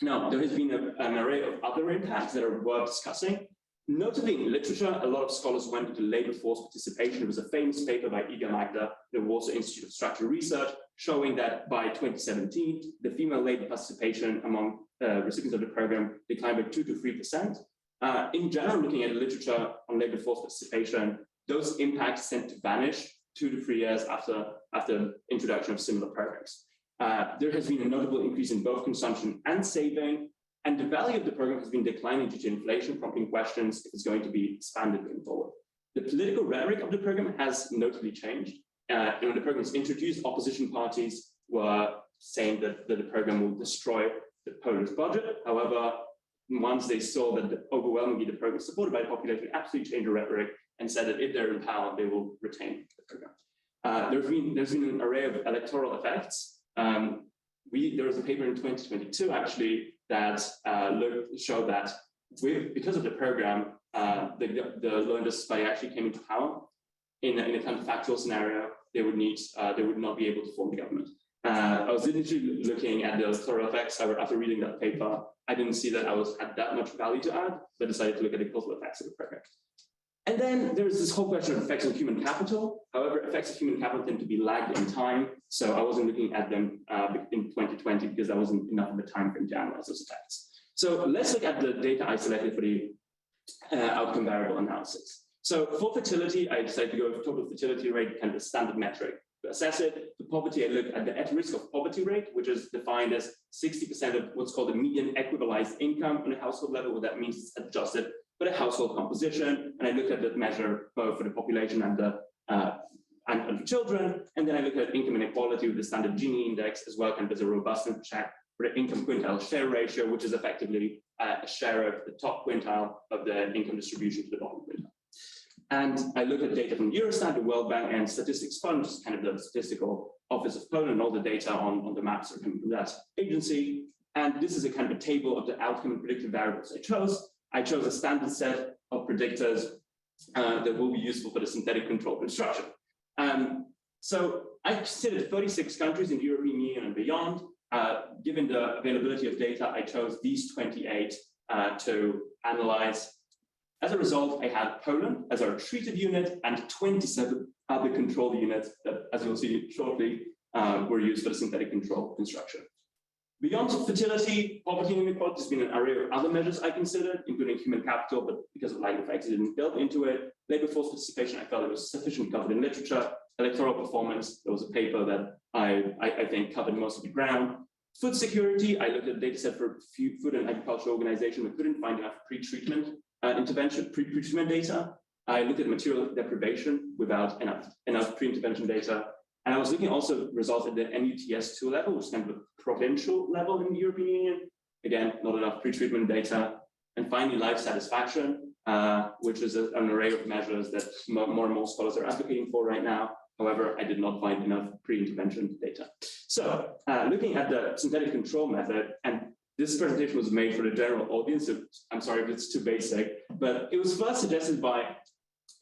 Now, there has been an array of other impacts that are worth discussing. Notably in literature, a lot of scholars went into labor force participation. There was a famous paper by Iga Magda, the Warsaw Institute of Structural Research, showing that by 2017, the female labor participation among recipients of the program declined by 2 to 3%. In general, looking at literature on labor force participation, those impacts tend to vanish 2 to 3 years after introduction of similar programs. there has been a notable increase in both consumption and saving, and the value of the program has been declining due to inflation, prompting questions if it's going to be expanded going forward. The political rhetoric of the program has notably changed. When the program was introduced, opposition parties were saying that the program will destroy the Polish budget. However, once they saw that overwhelmingly the program was supported by the population, absolutely changed the rhetoric and said that if they're in power, they will retain the program. There's been an array of electoral effects. There was a paper in 2022 actually that showed that because of the program, the Low-Industry Society actually came into power. In a counterfactual scenario, they would not be able to form the government. I was initially looking at the electoral effects. However, after reading that paper, I didn't see that I had that much value to add, but decided to look at the causal effects of the program. And then there's this whole question of effects on human capital. However, effects of human capital tend to be lagged in time. So I wasn't looking at them in 2020 because there wasn't enough of a time frame to analyze those effects. So let's look at the data I selected for the outcome variable analysis. So for fertility, I decided to go with total fertility rate, kind of a standard metric. To assess it, for poverty, I look at the at-risk of poverty rate, which is defined as 60% of what's called the median equivalized income on a household level. What that means is adjusted for the household composition. And I look at that measure both for the population and for children. And then I look at income inequality with the standard Gini index as well, kind of as a robustness check for the income quintile share ratio, which is effectively a share of the top quintile of the income distribution to the bottom quintile. And I look at data from Eurostat, the World Bank, and Statistics Fund, which is kind of the statistical office of Poland, and all the data on the maps are coming from that agency. And this is a kind of a table of the outcome and predictive variables I chose. I chose a standard set of predictors that will be useful for the synthetic control construction. So I considered 36 countries in the European Union and beyond. Given the availability of data, I chose these 28 to analyze. As a result, I had Poland as our treated unit and 27 other control units that, as you'll see shortly, were used for the synthetic control construction. Beyond fertility, poverty and inequality has been an array of other measures I considered, including human capital, but because of lag effects, I didn't build into it. Labor force participation, I felt it was sufficiently covered in literature. Electoral performance, there was a paper that I think covered most of the ground. Food security, I looked at a data set for food and agriculture organization, but couldn't find enough pre-treatment intervention, pre-treatment data. I looked at material deprivation without enough pre-intervention data. And I was looking also results at the MUTS2 level, which is kind of a provincial level in the European Union. Again, not enough pre-treatment data. And finally, life satisfaction, which is an array of measures that more and more scholars are advocating for right now. However, I did not find enough pre-intervention data. So looking at the synthetic control method, and this presentation was made for the general audience, so I'm sorry if it's too basic, but it was first suggested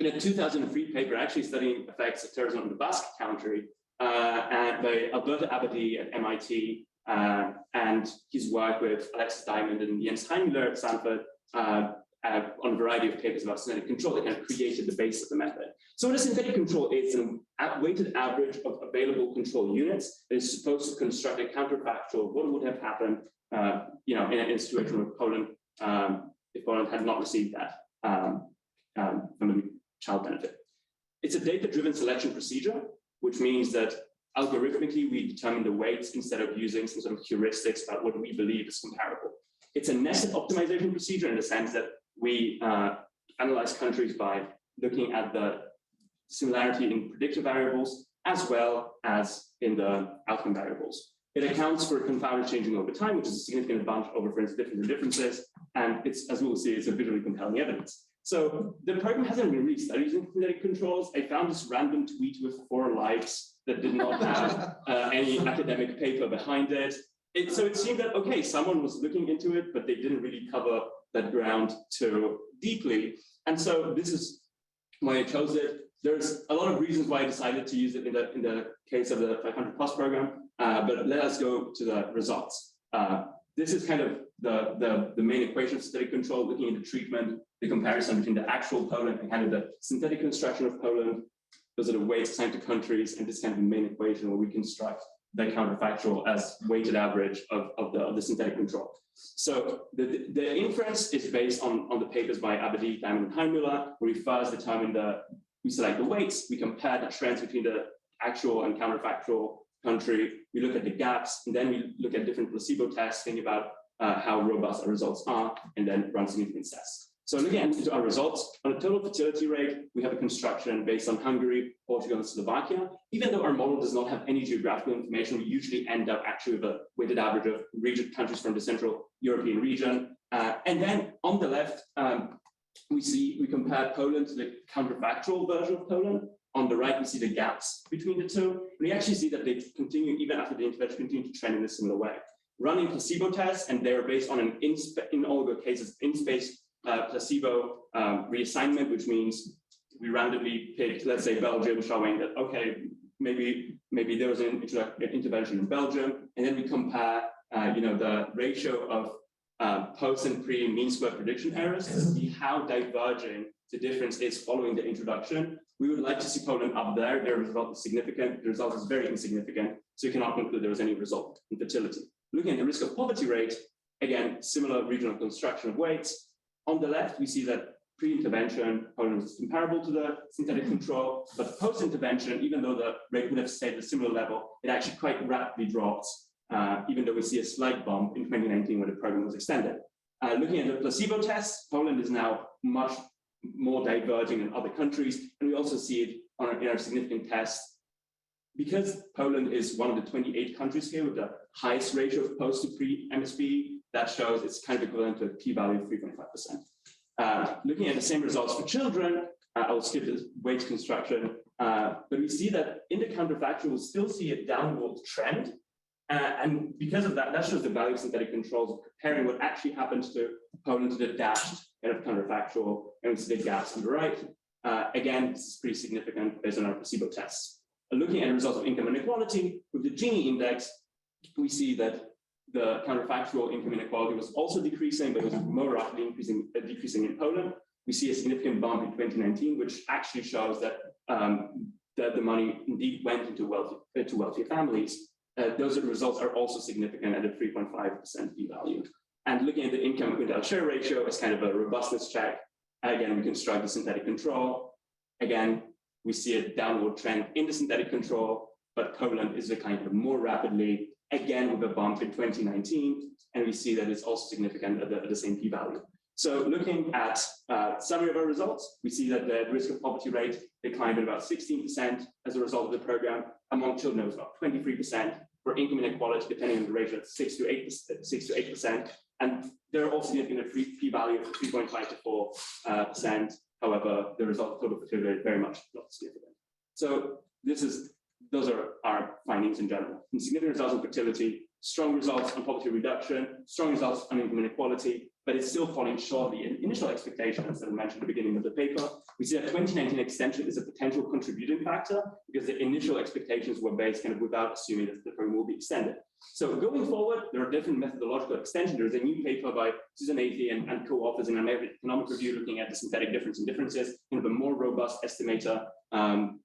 in a 2003 paper actually studying effects of terrorism on the Basque Country, and by Alberto Abadie at MIT, and his work with Alexis Diamond and Jens Scheibler at Stanford on a variety of papers about synthetic control that kind of created the base of the method. So what a synthetic control is an weighted average of available control units that is supposed to construct a counterfactual what would have happened in a situation with Poland if Poland had not received that family child benefit. It's a data-driven selection procedure, which means that algorithmically we determine the weights instead of using some sort of heuristics about what we believe is comparable. It's a nested optimization procedure in the sense that we analyze countries by looking at the similarity in predictor variables as well as in the outcome variables. It accounts for confounded changing over time, which is a significant advantage over, for instance, different differences. And it's, as we will see, it's a visually compelling evidence. So the program hasn't been really studied using synthetic controls. I found this random tweet with 4 likes that did not have any academic paper behind it. So it seemed that, okay, someone was looking into it, but they didn't really cover that ground too deeply. And so this is why I chose it. There's a lot of reasons why I decided to use it in the case of the 500 plus program, but let us go to the results. This is kind of the main equation of synthetic control, looking at the treatment, the comparison between the actual Poland and kind of the synthetic construction of Poland. Those are the weights assigned to countries, and this kind of the main equation where we construct the counterfactual as weighted average of the synthetic control. So the inference is based on the papers by Abadie, Diamond, and Heimüller, where we first determine we select the weights, we compare the trends between the actual and counterfactual country, we look at the gaps, and then we look at different placebo tests, thinking about how robust our results are, and then run significance tests. So looking into our results, on a total fertility rate, we have a construction based on Hungary, Portugal, and Slovakia. Even though our model does not have any geographical information, we usually end up actually with a weighted average of countries from the Central European region. And then on the left, we compare Poland to the counterfactual version of Poland. On the right, we see the gaps between the two. We actually see that they continue, even after the intervention, continue to trend in a similar way. Running placebo tests, and they're based on an in all the cases in-space placebo reassignment, which means we randomly picked, let's say, Belgium, showing that, okay, maybe there was an intervention in Belgium, and then we compare, the ratio of post and pre mean square prediction errors to see how diverging the difference is following the introduction. We would like to see Poland up there. Their result is significant. The result is very insignificant, so you cannot conclude there was any result in fertility. Looking at the risk of poverty rate, again, similar regional construction of weights. On the left, we see that pre-intervention, Poland was comparable to the synthetic control, but post-intervention, even though the rate would have stayed at a similar level, it actually quite rapidly drops, even though we see a slight bump in 2019 when the program was extended. Looking at the placebo tests, Poland is now much more diverging than other countries, and we also see it in our significant tests. Because Poland is one of the 28 countries here with the highest ratio of post to pre-MSP, that shows it's kind of equivalent to a p-value of 3.5%. Looking at the same results for children, I will skip this weight construction, but we see that in the counterfactual, we'll still see a downward trend. And because of that, that shows the value of synthetic controls, comparing what actually happens to Poland to the dashed kind of counterfactual, and we see the gaps on the right. Again, this is pretty significant based on our placebo tests. Looking at the results of income inequality, with the Gini index, we see that the counterfactual income inequality was also decreasing, but it was more rapidly decreasing in Poland. We see a significant bump in 2019, which actually shows that, that the money indeed went into wealthy families. Those results are also significant at a 3.5% p-value. And looking at the income quintile share ratio as kind of a robustness check, again, we construct the synthetic control. Again, we see a downward trend in the synthetic control, but Poland is declining more rapidly, again with a bump in 2019, and we see that it's also significant at the same p-value. So looking at summary of our results, we see that the risk of poverty rate declined at about 16% as a result of the program. Among children, it was about 23%. For income inequality, depending on the ratio, 6 to 8%. And there are also significant p-value of 3.5 to 4%. However, the result of total fertility rate very much not significant. So those are our findings in general. Significant results on fertility, strong results on poverty reduction, strong results on income inequality, but it's still falling short of the initial expectations that I mentioned at the beginning of the paper. We see that 2019 extension is a potential contributing factor because the initial expectations were based kind of without assuming that the program will be extended. So going forward, there are different methodological extensions. There's a new paper by Susan Athey and co-authors in an economic review looking at the synthetic difference in differences, kind of a more robust estimator than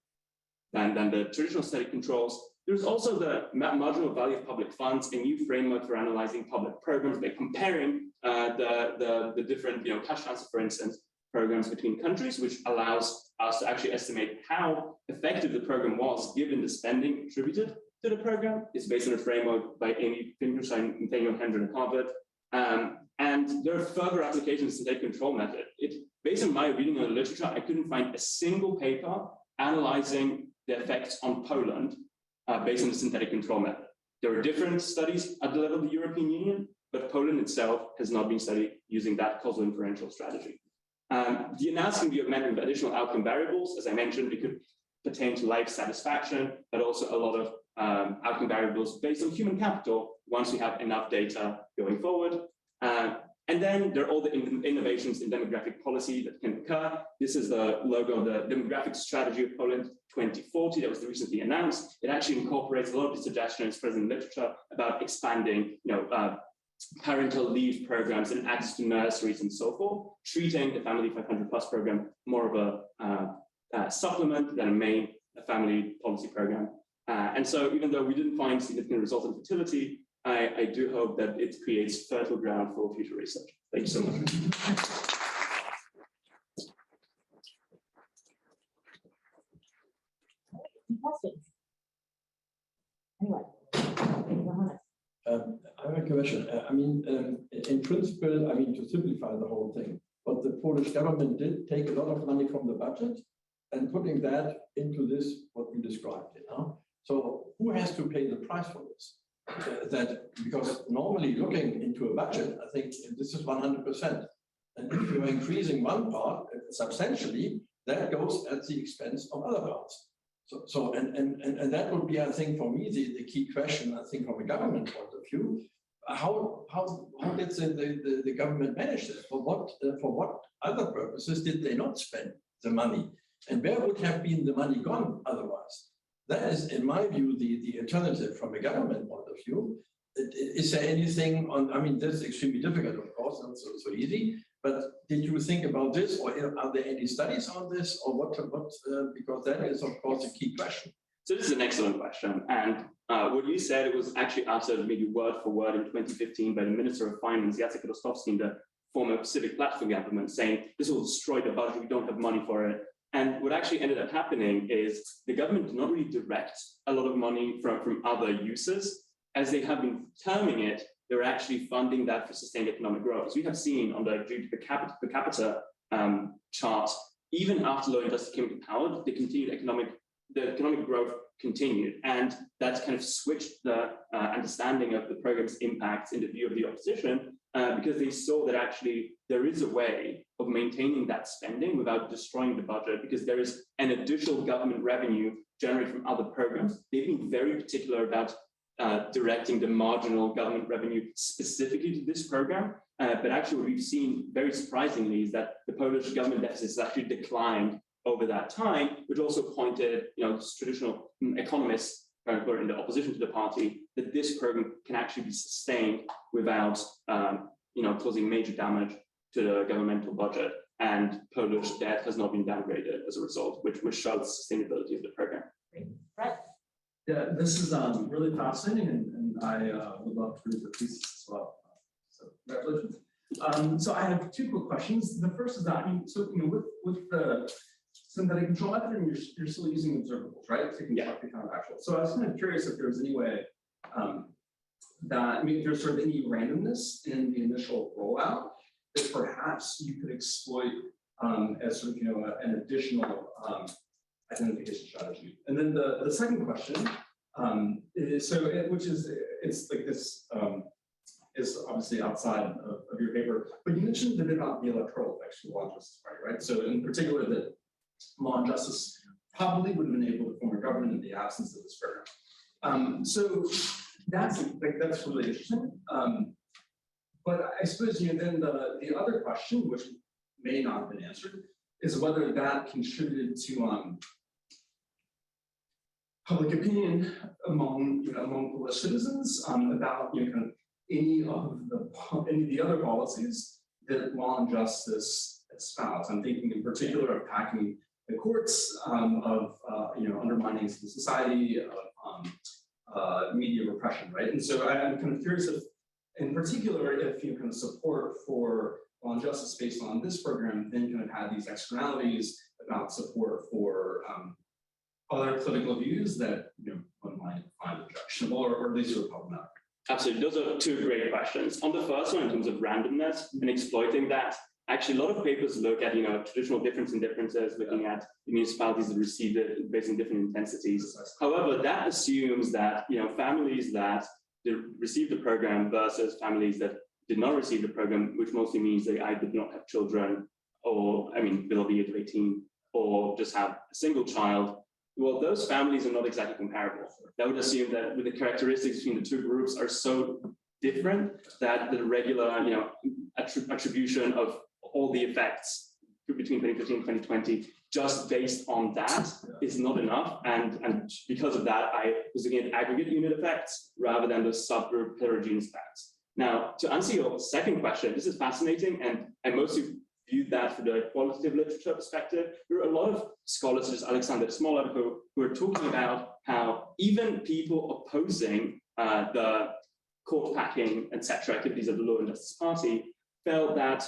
the traditional static controls. There's also the marginal value of public funds, a new framework for analyzing public programs by comparing the different, cash transfer, for instance, programs between countries, which allows us to actually estimate how effective the program was given the spending attributed to the program. It's based on a framework by Amy Finkelstein, Nathaniel Hendren at Harvard. And there are further applications to the control method. Based on my reading of the literature, I couldn't find a single paper analyzing the effects on Poland based on the synthetic control method. There are different studies at the level of the European Union, but Poland itself has not been studied using that causal inferential strategy. The analysis can be augmented with additional outcome variables. As I mentioned, it could pertain to life satisfaction, but also a lot of outcome variables based on human capital once we have enough data going forward. And then there are all the innovations in demographic policy that can occur. This is the logo of the demographic strategy of Poland 2040 that was recently announced. It actually incorporates a lot of the suggestions present in literature about expanding, parental leave programs and access to nurseries and so forth, treating the Family 500 Plus program more of a supplement than a main family policy program. And so even though we didn't find significant results in fertility, I do hope that it creates fertile ground for future research. Thank you so much. Questions? Anyway. Johannes. I have a question. In principle, to simplify the whole thing, but the Polish government did take a lot of money from the budget and putting that into this, what you described, So who has to pay the price for this? Because normally looking into a budget, I think this is 100%. And if you're increasing one part substantially, that goes at the expense of other parts. And that would be, I think, for me, the key question, I think, from a government point of view. How did the government manage this? For what other purposes did they not spend the money? And where would have been the money gone otherwise? That is, in my view, the alternative from a government point of view. Is there anything on, that's extremely difficult, of course, not so easy, but did you think about this, or are there any studies on this, or what because that is, of course, a key question. So this is an excellent question. And what you said, it was actually uttered maybe word for word in 2015 by the Minister of Finance, Jacek Rostowski, in the former Civic Platform government, saying this will destroy the budget, we don't have money for it. And what actually ended up happening is the government did not really direct a lot of money from other uses. As they have been terming it, they're actually funding that for sustained economic growth. As we have seen on the per capita chart, even after low industry came into power, the economic growth continued. And that's kind of switched the understanding of the program's impacts in the view of the opposition, because they saw that actually there is a way of maintaining that spending without destroying the budget, because there is an additional government revenue generated from other programs. They've been very particular about directing the marginal government revenue specifically to this program. But actually what we've seen very surprisingly is that the Polish government deficit has actually declined over that time, which also pointed, traditional economists who are in the opposition to the party, that this program can actually be sustained without, causing major damage to the governmental budget. And Polish debt has not been downgraded as a result, which shows the sustainability of the program. Right. Yeah, this is really fascinating, and I would love to read the thesis as well. So congratulations. So I have two quick questions. The first is that, with the synthetic control method, you're still using observables, right? To construct the counterfactual. So I was kind of curious if there was any way there's sort of any randomness in the initial rollout that perhaps you could exploit as sort of an additional identification strategy. And then the second question is obviously outside of your paper, but you mentioned a bit about the electoral effects of the Law and Justice Party, right? So in particular, that Law and Justice probably would have been able to form a government in the absence of this program. So that's really interesting. But I suppose then the other question, which may not have been answered, is whether that contributed to public opinion among Polish citizens about any of the other policies that Law and Justice espouse. I'm thinking in particular of packing the courts, of undermining civil society, of media repression, right? And so I'm kind of curious if, in particular, if support for Law and Justice based on this program then kind of had these externalities about support for other political views that one might find objectionable or at least sort of problematic. Absolutely, those are two great questions. On the first one, in terms of randomness and exploiting that, actually a lot of papers look at traditional differences, looking at the municipalities that received it based on different intensities. However, that assumes that families that received the program versus families that did not receive the program, which mostly means they either did not have children or, below the age of 18, or just have a single child. Well, those families are not exactly comparable. That would assume that with the characteristics between the two groups are so different that the regular, attribution of all the effects between 2015 and 2020, just based on that, is not enough. And because of that, I was looking at aggregate unit effects rather than the subgroup heterogeneous effects. Now, to answer your second question, this is fascinating, and I mostly viewed that from the qualitative literature perspective. There are a lot of scholars, such as Alexander Smolar, who are talking about how even people opposing the court packing, etc., activities of the Law and Justice Party, felt that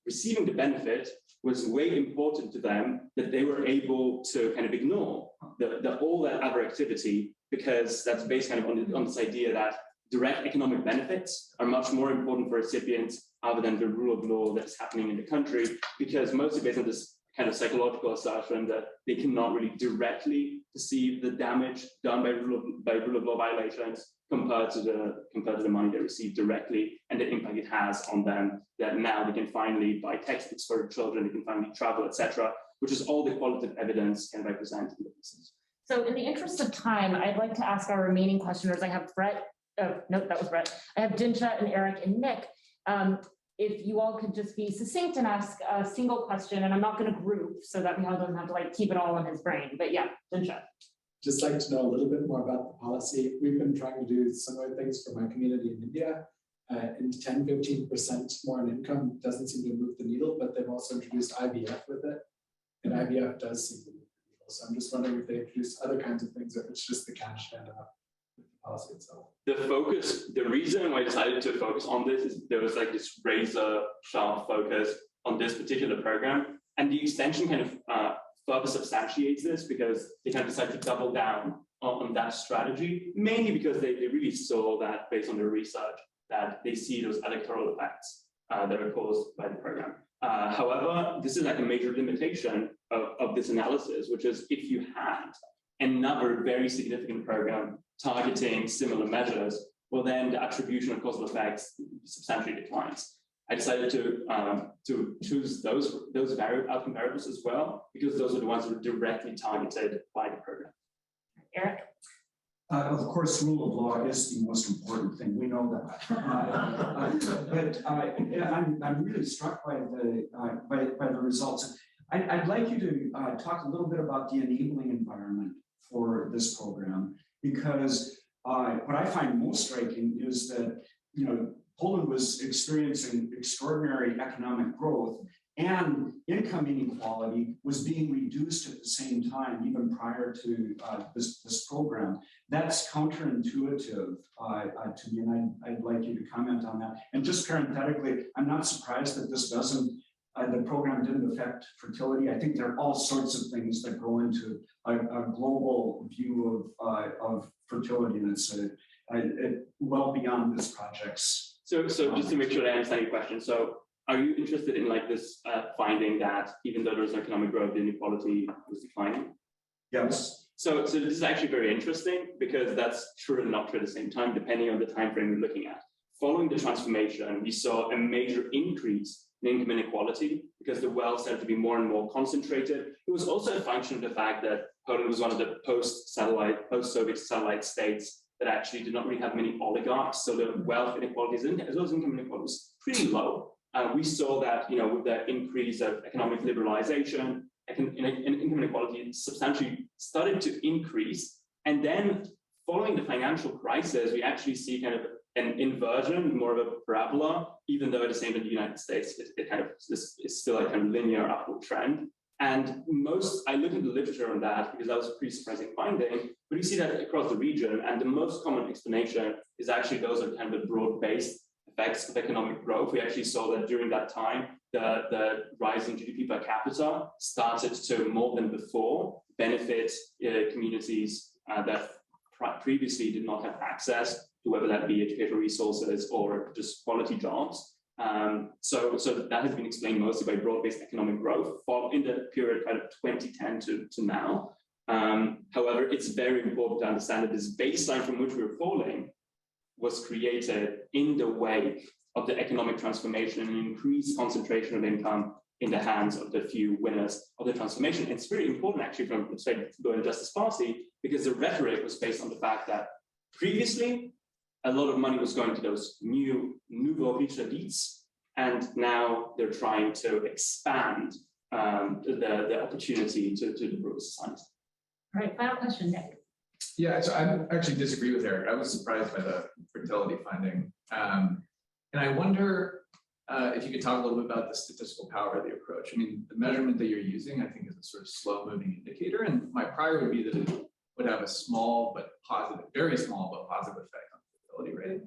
receiving the benefit was way important to them, that they were able to kind of ignore all that other activity because that's based kind of on this idea that direct economic benefits are much more important for recipients other than the rule of law that's happening in the country, because mostly based on this kind of psychological assertion that they cannot really directly perceive the damage done by rule of law violations compared to the money they receive directly and the impact it has on them, that now they can finally buy textbooks for their children, they can finally travel, etc., which is all the qualitative evidence can represent in the thesis. So in the interest of time, I'd like to ask our remaining questioners. I have Brett, oh, no, that was Brett. I have Dinsha and Eric and Nick. If you all could just be succinct and ask a single question, and I'm not going to group so that Michal doesn't have to like keep it all in his brain, but yeah, Dinsha. Just like to know a little bit more about the policy. We've been trying to do similar things for my community in India. In 10-15% more in income doesn't seem to move the needle, but they've also introduced IVF with it, and IVF does seem to move the needle. So I'm just wondering if they introduce other kinds of things, or if it's just the cash stand up with the policy itself. The reason why I decided to focus on this is there was like this razor sharp focus on this particular program, and the extension kind of further substantiates this because they kind of decided to double down on that strategy, mainly because they really saw that based on their research that they see those electoral effects that are caused by the program. However, this is like a major limitation of this analysis, which is if you had another very significant program targeting similar measures, well, then the attribution of causal effects substantially declines. I decided to choose those outcome variables as well, because those are the ones that are directly targeted by the program. Eric? Of course, rule of law is the most important thing. We know that. But I'm really struck by the results. I'd like you to talk a little bit about the enabling environment for this program, because what I find most striking is that, you know, Poland was experiencing extraordinary economic growth, and income inequality was being reduced at the same time, even prior to this program. That's counterintuitive to me, and I'd like you to comment on that. And just parenthetically, I'm not surprised that this doesn't, the program didn't affect fertility. I think there are all sorts of things that go into a global view of fertility, and it's well beyond this project's. So just to make sure I understand your question, so are you interested in like this finding that even though there's economic growth, the inequality was declining? Yes. So this is actually very interesting because that's true and not true at the same time, depending on the time frame you're looking at. Following the transformation, we saw a major increase in income inequality because the wealth started to be more and more concentrated. It was also a function of the fact that Poland was one of the post-Soviet satellite states that actually did not really have many oligarchs, so the wealth inequalities as well as income inequality was pretty low. We saw that, you know, with the increase of economic liberalization, income inequality substantially started to increase. And then following the financial crisis, we actually see kind of an inversion, more of a parabola, even though at the same time in the United States, it's still a kind of linear upward trend. And I looked into the literature on that because that was a pretty surprising finding, but you see that across the region, and the most common explanation is actually those are kind of the broad-based effects of economic growth. We actually saw that during that time, the rise in GDP per capita started to more than before benefit communities that previously did not have access to whether that be educational resources or just quality jobs. So that has been explained mostly by broad-based economic growth in the period kind of 2010 to now. However, it's very important to understand that this baseline from which we're falling was created in the wake of the economic transformation and increased concentration of income in the hands of the few winners of the transformation. And it's very important actually from the Law Justice Party, because the rhetoric was based on the fact that previously a lot of money was going to those nouveau riche elites, and now they're trying to expand the opportunity to the broader society. All right, final question, Nick. Yeah, so I actually disagree with Eric. I was surprised by the fertility finding. And I wonder if you could talk a little bit about the statistical power of the approach. I mean, the measurement that you're using, I think, is a sort of slow-moving indicator. And my prior would be that it would have a small but positive, very small but positive effect on fertility rate.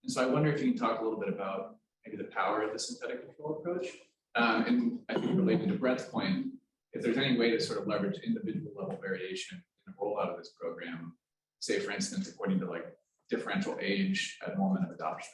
And so I wonder if you can talk a little bit about maybe the power of the synthetic control approach. And I think related to Brett's point, if there's any way to sort of leverage individual level variation in the rollout of this program, say, for instance, according to like differential age at moment of adoption?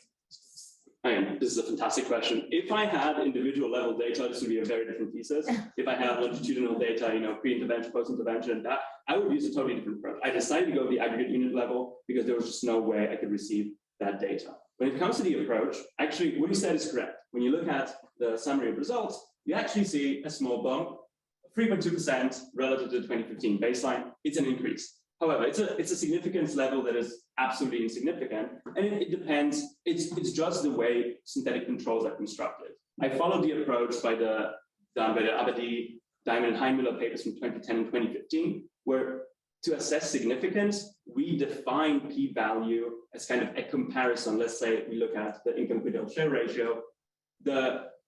This is a fantastic question. If I had individual level data, this would be a very different thesis. If I had longitudinal data, pre-intervention, post-intervention, that I would use a totally different approach. I decided to go the aggregate unit level because there was just no way I could receive that data. When it comes to the approach, actually, what you said is correct. When you look at the summary of results, you actually see a small bump, 3.2% relative to the 2015 baseline. It's an increase. However, it's a significance level that is absolutely insignificant, and it depends. It's just the way synthetic controls are constructed. I followed the approach done by the Abadi, Diamond, and Heinmüller papers from 2010 and 2015, where to assess significance, we define p-value as kind of a comparison. Let's say we look at the income share ratio.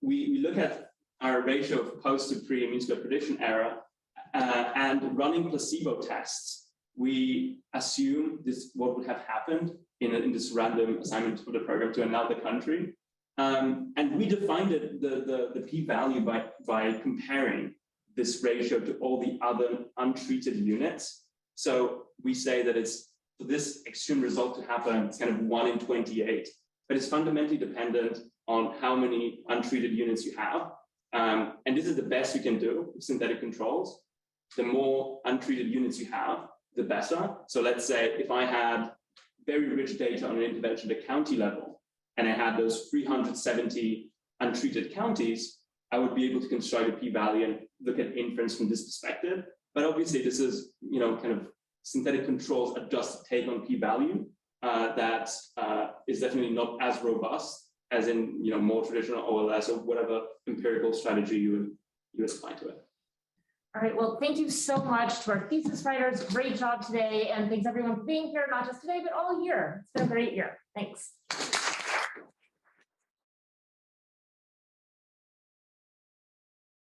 We look at our ratio of post to pre mean squared prediction error, and running placebo tests. We assume what would have happened in this random assignment for the program to another country. And we defined the p-value by comparing this ratio to all the other untreated units. So we say that it's for this extreme result to happen, it's kind of 1 in 28, but it's fundamentally dependent on how many untreated units you have. And this is the best we can do with synthetic controls. The more untreated units you have, the better. So let's say if I had very rich data on an intervention at county level, and I had those 370 untreated counties, I would be able to construct a p-value and look at inference from this perspective. But obviously this is, kind of synthetic controls adjusted take on p-value that is definitely not as robust as in, more traditional OLS or whatever empirical strategy you apply to it. All right, well, thank you so much to our thesis writers. Great job today. And thanks everyone for being here, not just today, but all year. It's been a great year. Thanks.